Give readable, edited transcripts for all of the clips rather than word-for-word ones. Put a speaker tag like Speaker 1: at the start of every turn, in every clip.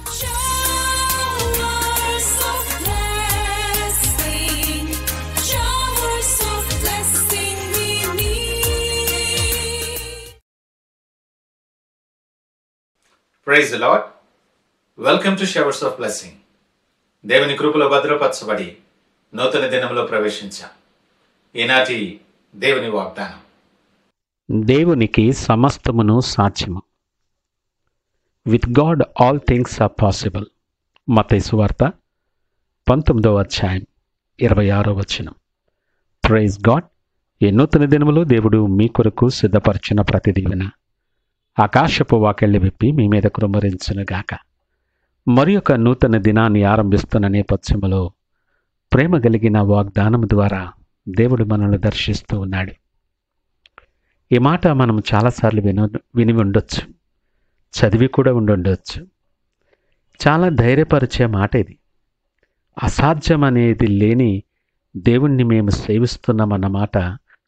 Speaker 1: Showers of blessing, showers of blessing we need.
Speaker 2: Praise the lord. Welcome to showers of blessing. దేవుని కృపలో భద్రపరచబడి నూతన దినంలో ప్రవేశించాం. ఈనాటి దేవుని వాగ్దానం.
Speaker 3: దేవునికి సమస్తమును సాధ్యము. With God all things are possible. మత్తయి సువార్త 19వ అధ్యాయం 26వ వచనం. Praise God. ఈ నూతన దినములో దేవుడు మీ కొరకు సిద్ధపరిచిన ప్రతి దీవెన ఆకాశపు వాకెళ్ళి విప్పి మీ మీద కృమ్మరించునుగాక. మరి ఒక నూతన దినాన్ని ఆరంభిస్తున్న నేపథ్యంలో ప్రేమ కలిగిన వాగ్దానం ద్వారా దేవుడు మనల్ని దర్శిస్తూ ఉన్నాడు. ఈ మాట మనం చాలాసార్లు విని ఉండొచ్చు, చదివి కూడా ఉండొచ్చు. చాలా ధైర్యపరిచే మాట ఇది. అసాధ్యం అనేది లేని దేవుణ్ణి మేము సేవిస్తున్నామన్న మాట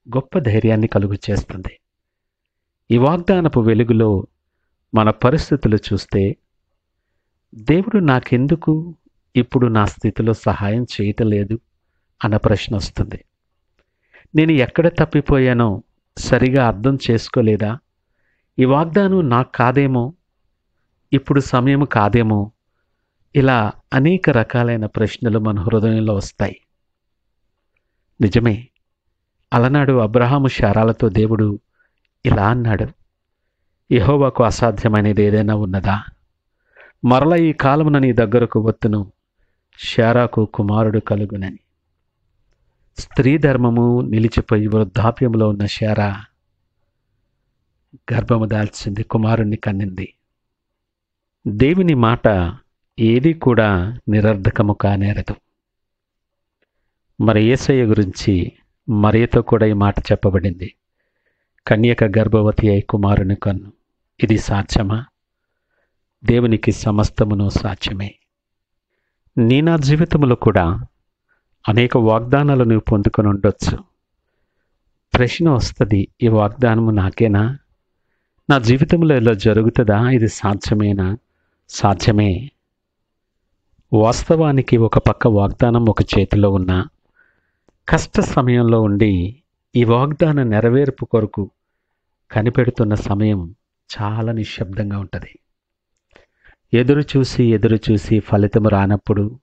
Speaker 3: గొప్ప ధైర్యాన్ని కలుగు చేస్తుంది. ఈ వాగ్దానపు వెలుగులో మన పరిస్థితులు చూస్తే దేవుడు నాకెందుకు ఇప్పుడు నా స్థితిలో సహాయం చేయటం లేదు అన్న ప్రశ్న వస్తుంది. నేను ఎక్కడ తప్పిపోయానో సరిగా అర్థం చేసుకోలేదా? ఈ వాగ్దానం నాకు కాదేమో, ఇప్పుడు సమయం కాదేమో, ఇలా అనేక రకాలైన ప్రశ్నలు మన హృదయంలో వస్తాయి. నిజమే, అలనాడు అబ్రహాము శారాలతో దేవుడు ఇలా అన్నాడు, యెహోవాకు అసాధ్యమైనది ఏదైనా ఉన్నదా? మరల ఈ కాలమున నీ దగ్గరకు వత్తును, శారాకు కుమారుడు కలుగునని. స్త్రీ ధర్మము నిలిచిపోయి వృద్ధాప్యంలో ఉన్న శారా గర్భము దాల్చింది, కుమారుణ్ణి కన్నింది. దేవుని మాట ఏది కూడా నిరర్ధకము కానేరదు. మరి యేసయ్య గురించి మరియతో కూడా ఈ మాట చెప్పబడింది, కన్యక గర్భవతి అయి కుమారుని కన్ను. ఇది సాధ్యమా? దేవునికి సమస్తమును సాధ్యమే. నా జీవితంలో కూడా అనేక వాగ్దానాలు నువ్వు పొందుకొని ఉండొచ్చు. ప్రశ్న వస్తుంది, ఈ వాగ్దానము నాకేనా? నా జీవితంలో ఇలా జరుగుతుందా? ఇది సాధ్యమేనా? సాధ్యమే. వాస్తవానికి ఒక పక్క వాగ్దానం ఒక చేతిలో ఉన్న కష్ట సమయంలో ఉండి ఈ వాగ్దాన నెరవేర్పు కొరకు కనిపెడుతున్న సమయం చాలా నిశ్శబ్దంగా ఉంటుంది. ఎదురు చూసి ఫలితము రానప్పుడు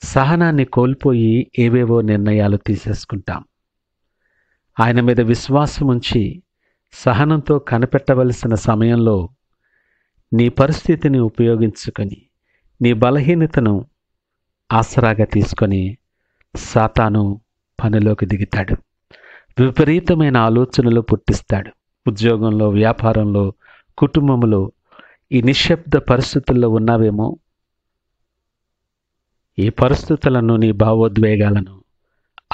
Speaker 3: సహనాన్ని కోల్పోయి ఏవేవో నిర్ణయాలు తీసేసుకుంటాం. ఆయన మీద విశ్వాసం ఉంచి సహనంతో కనిపెట్టవలసిన సమయంలో నీ పరిస్థితిని ఉపయోగించుకొని నీ బలహీనతను ఆసరాగా తీసుకొని సాతాను పనిలోకి దిగుతాడు. విపరీతమైన ఆలోచనలు పుట్టిస్తాడు. ఉద్యోగంలో, వ్యాపారంలో, కుటుంబంలో ఈ నిశ్శబ్ద పరిస్థితుల్లో ఉన్నావేమో. ఈ పరిస్థితులను, నీ భావోద్వేగాలను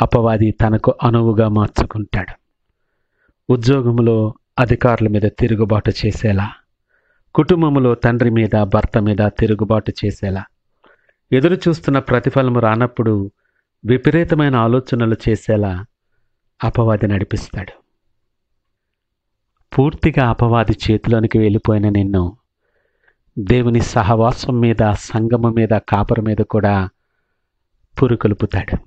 Speaker 3: అపవాది తనకు అనువుగా మార్చుకుంటాడు. ఉద్యోగంలో అధికారుల మీద తిరుగుబాటు చేసేలా, కుటుంబంలో తండ్రి మీద, భర్త మీద తిరుగుబాటు చేసేలా, ఎదురు చూస్తున్న ప్రతిఫలము రానప్పుడు విపరీతమైన ఆలోచనలు చేసేలా అపవాది నడిపిస్తాడు. పూర్తిగా అపవాది చేతిలోనికి వెళ్ళిపోయిన నిన్ను దేవుని సహవాసం మీద, సంఘము మీద, కాపరి మీద కూడా పురుకొల్పుతాడు.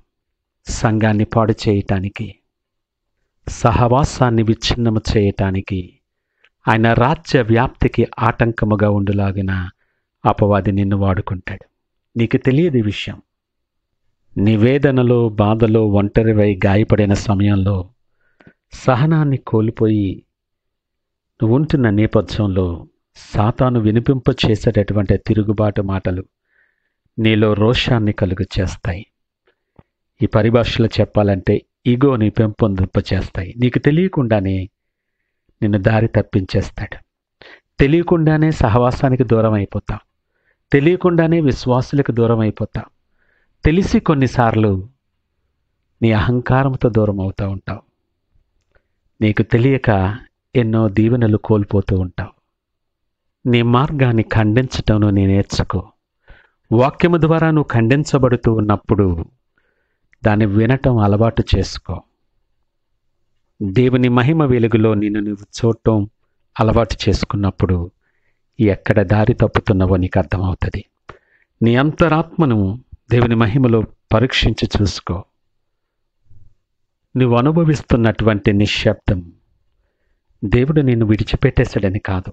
Speaker 3: సంఘాన్ని పాడు చేయటానికి, సహవాసాన్ని విచ్ఛిన్నము చేయటానికి, ఆయన రాజ్య వ్యాప్తికి ఆటంకముగా ఉండులాగిన అపవాది నిన్ను వాడుకుంటాడు. నీకు తెలియదు ఈ విషయం. నివేదనలో, బాధలో, ఒంటరివై గాయపడిన సమయంలో సహనాన్ని కోల్పోయి నువ్వు ఉంటున్న నేపథ్యంలో సాతాను వినిపింప చేసేటటువంటి తిరుగుబాటు మాటలు నీలో రోషాన్ని కలుగు చేస్తాయి. ఈ పరిభాషలో చెప్పాలంటే ఈగోని పెంపొందింప చేస్తాయి. నీకు తెలియకుండానే నిన్ను దారి తప్పించేస్తాడు. తెలియకుండానే సహవాసానికి దూరం అయిపోతావు. తెలియకుండానే విశ్వాసులకు దూరం అయిపోతావు. తెలిసి కొన్నిసార్లు నీ అహంకారంతో దూరం అవుతూ ఉంటావు. నీకు తెలియక ఎన్నో దీవెనలు కోల్పోతూ ఉంటావు. నీ మార్గాన్ని ఖండించటం నీ నేర్చుకో. వాక్యము ద్వారా నువ్వు ఖండించబడుతూ ఉన్నప్పుడు దాన్ని వినటం అలవాటు చేసుకో. దేవుని మహిమ వెలుగులో నిన్ను నువ్వు చూడటం అలవాటు చేసుకున్నప్పుడు ఎక్కడ దారి తప్పుతున్నావో నీకు అర్థమవుతుంది. నీ అంతరాత్మను దేవుని మహిమలో పరీక్షించి చూసుకో. నువ్వు అనుభవిస్తున్నటువంటి నిశ్శబ్దం దేవుడు నిన్ను విడిచిపెట్టేశాడని కాదు,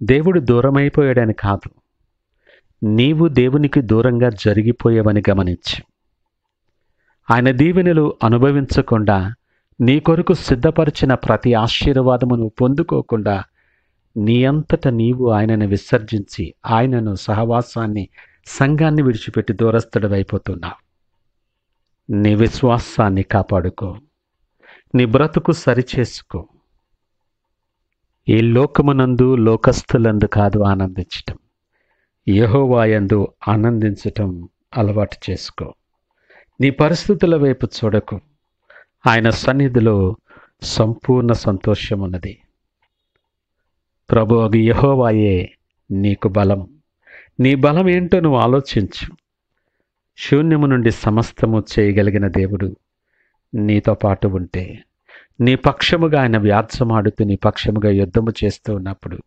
Speaker 3: దేవుడు దూరమైపోయాడని కాదు, నీవు దేవునికి దూరంగా జరిగిపోయావని గమనించు. ఆయన దీవెనలు అనుభవించకుండా, నీ కొరకు సిద్ధపరిచిన ప్రతి ఆశీర్వాదమును పొందుకోకుండా నీ అంతట నీవు ఆయనను విసర్జించి ఆయనను, సహవాసాన్ని, సంఘాన్ని విడిచిపెట్టి దూరస్తుడవైపోతున్నావు. నీ విశ్వాసాన్ని కాపాడుకో, నీ బ్రతుకు సరిచేసుకో. ఈ లోకమునందు లోకస్తులందు కాదు ఆనందించటం, యెహోవాయందు ఆనందించటం అలవాటు చేసుకో. నీ పరిస్థితుల వైపు చూడకు, ఆయన సన్నిధిలో సంపూర్ణ సంతోషం ఉన్నది. ప్రభువు యెహోవాయే నీకు బలం. నీ బలం ఏంటో నువ్వు ఆలోచించు. శూన్యము నుండి సమస్తము చేయగలిగిన దేవుడు నీతో పాటు ఉంటే, నీ పక్షముగా ఆయన వ్యాజ్యమాడుతూ నీ పక్షముగా యుద్ధము చేస్తూ ఉన్నప్పుడు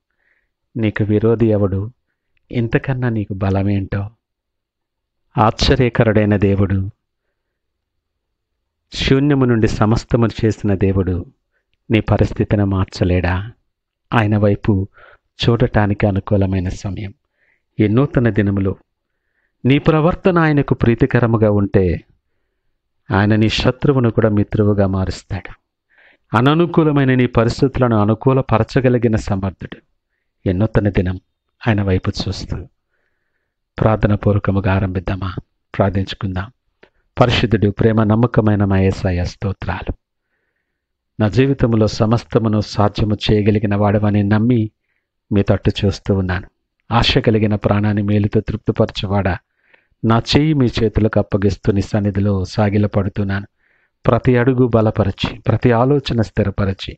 Speaker 3: నీకు విరోధి ఎవడు? ఇంతకన్నా నీకు బలమేంటో? ఆశ్చర్యకరుడైన దేవుడు, శూన్యము నుండి సమస్తము చేసిన దేవుడు నీ పరిస్థితిని మార్చలేడా? ఆయన వైపు చూడటానికి అనుకూలమైన సమయం ఈ నూతన దినములో. నీ ప్రవర్తన ఆయనకు ప్రీతికరముగా ఉంటే ఆయన నీ శత్రువును కూడా మిత్రువుగా మారుస్తాడు. అననుకూలమైన నీ పరిస్థితులను అనుకూలపరచగలిగిన సమర్థుడు. ఈ నూతన దినం ఆయన వైపు చూస్తూ ప్రార్థనాపూర్వకముగా ఆరంభిద్దామా? ప్రార్థించుకుందాం. పరిశుద్ధుడు, ప్రేమ నమ్మకమైన మా యేసయ్య స్తోత్రాలు. నా జీవితంలో సమస్తమును సాధ్యము చేయగలిగిన వాడవని నమ్మి మీ తట్టు చూస్తూ ఉన్నాను. ఆశ కలిగిన ప్రాణాన్ని మేలుతో తృప్తిపరచువాడా, నా చెయ్యి మీ చేతులకు అప్పగిస్తూ నీ సన్నిధిలో సాగిలపడుతున్నాను. ప్రతి అడుగు బలపరచి, ప్రతి ఆలోచన స్థిరపరచి,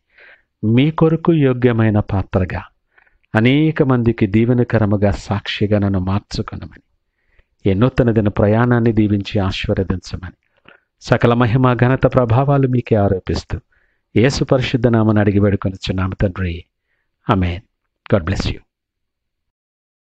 Speaker 3: మీ కొరకు యోగ్యమైన పాత్రగా అనేక మందికి దీవెనకరముగా సాక్షిగా నన్ను మార్చుకొనమని, ఈ నూతన దిన ప్రయాణాన్ని దీవించి ఆశీర్వదించమని, సకల మహిమ ఘనత ప్రభావాలు మీకే ఆరోపిస్తూ యేసు పరిశుద్ధ నామమున అడిగి వేడుకొనుచున్నాము తండ్రి. ఆమేన్. God bless you.